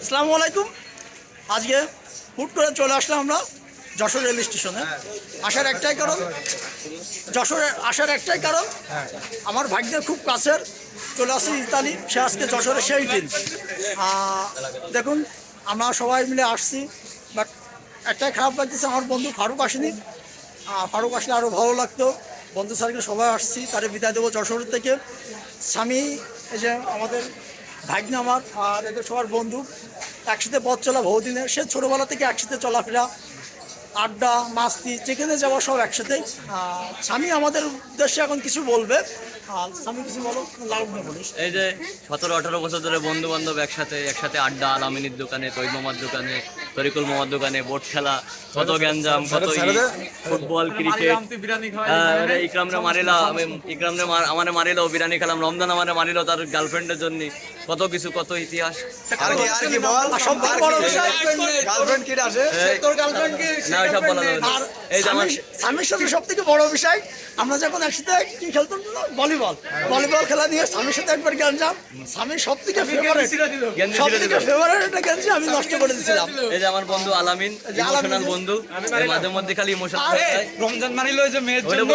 আসসালামু আলাইকুম। আজকে হুট করে চলে আসলাম আমরা যশোর রেল স্টেশনে। আসার একটাই কারণ আমার ভাগ্যের খুব কাছের চলে আসছে ইতালি। সে আজকে যশোরের সেই দিন। দেখুন আমরা সবাই মিলে আসছি, বাট একটাই খারাপ লাগতেছে, আমার বন্ধু ফারুক আসেনি। ফারুক আসলে আরও ভালো লাগতো। বন্ধু সার্কেল সবাই আসছি, তারে বিদায় দেবো যশোর থেকে। স্বামী এই যে আমাদের ভাগ্নে আমার, আর এদের সবার বন্ধু, একসাথে পথ চলা বহুদিনের। সে ছোটোবেলা থেকে একসাথে চলাফেরা, আড্ডা মাস্তি, যেখানে যাওয়া সব একসাথেই। স্বামী আমাদের উদ্দেশ্যে এখন কিছু বলবে। স্বামী কিছু বলো, লাউড না বলিস। এই যে 17-18 বছর ধরে বন্ধু বান্ধব একসাথে আড্ডা, আলামিনীর দোকানে, তৈব মামার দোকানে, তরিকুল মামার দোকানে, বোট খেলা, কত গ্যাঞ্জাম, কত ফুটবল, ক্রিকেট। ইকরামরে মারিলা, আমারে মারিল, বিরিয়ানি খেলাম, রমজান আমারে মারিল তার গার্লফ্রেন্ডের জন্য। কত কিছু, কত ইতিহাস। স্বামীর সাথে সব থেকে বড় বিষয়, আমরা যখন একসাথে কি খেলতাম, ভলিবল খেলা নিয়ে স্বামীর সাথে একবার গেঞ্জাম। স্বামীর সব থেকে ফেভারিট একটা গেঞ্জি আমি নষ্ট করে দিয়েছিলাম। এই যে আমার বন্ধু আলামিন, ইমোশনাল বন্ধু, মাঝে মধ্যে খালি ইমোশনাল হয়। রমজান মানিল ওই যে মেয়ের জন্য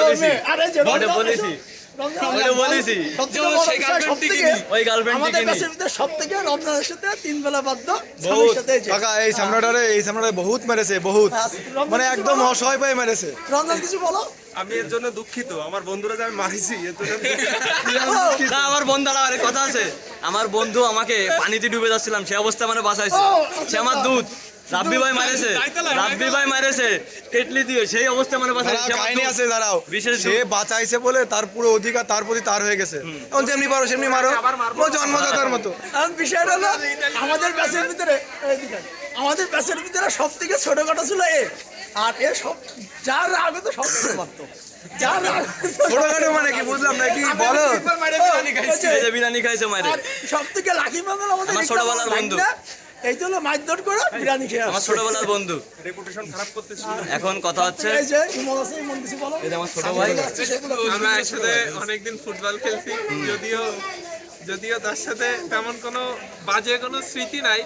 সব থেকে রমজানের সাথে 3 বেলা বাধ্য। এই সামনাটারে বহুত মেরেছে, বহুত মানে একদম অসহায় পায়ে মেরেছে। রমজান কিছু বলো। আমি এর জন্য দুঃখিত, আমার বন্ধুরা যে আমি মারিছি আমার বন্ধু আরে কথা আছে। আমার বন্ধু আমাকে পানিতে ডুবে যাচ্ছিলাম, সে অবস্থা মানে বাঁচাইছে। সে আমার দুধ রাব্বি ভাই মারেছে কেটলি দিয়ে, সেই অবস্থা মানে বাঁচাইছে। কাহিনী আছে, দাঁড়াও। সে বাঁচাইছে বলে তার পুরো অধিকার তার প্রতি তার হয়ে গেছে। এখন যেমনি পারো সেমনি মারো, জন্মদাতার মতো। বিষয়টা হলো আমাদের ব্যাচের ভিতরে সব থেকে ছোটখাটো ছিল এ। আর এ সব যার আগে তো সব মারতো। ছোটখাটো মানে কি বুঝলাম না, কি বলো? বিরিয়ানি খাইছে মারে। সব থেকে লাকি মানুষ আমাদের ছোটবেলার বন্ধু। এই জন্য মারধর করে বিরিয়ানি খেয়ে আমার ছোটবেলার বন্ধু। রেপুটেশন খারাপ করতেছি। এখন কথা হচ্ছে, এই যে ইমন আছে, ইমন কিছু বলো। এই যে আমার ছোট ভাই, আমরা একসাথে অনেকদিন ফুটবল খেলছি, যদিও তার সাথে তেমন কোনো বাজে কোনো স্মৃতি নাই,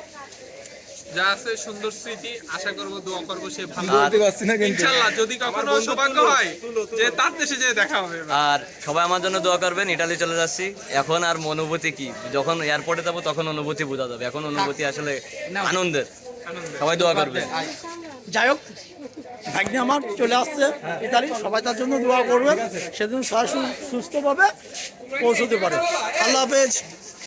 যা আছে সুন্দর স্মৃতি। আশা করবো, দোয়া করবো সে ভালো, ইনশাআল্লাহ। যদি কখনো সৌভাগ্য হয় যে তার দেশে যেয়ে দেখা হবে। আর সবাই আমার জন্য দোয়া করবেন। ইটালি চলে যাচ্ছি, এখন আর অনুভূতি কি, যখন এয়ারপোর্টে যাবো তখন অনুভূতি বোঝা যাবে। এখন অনুভূতি আসলে আনন্দের। সবাই দোয়া করবেন। যাই হোক, ভাগ্নে আমার চলে আসছে ইতালি, সবাই তার জন্য দোয়া করবেন, সেদিন সবাই সুস্থভাবে পৌঁছতে পারে। আল্লাহ হাফেজ।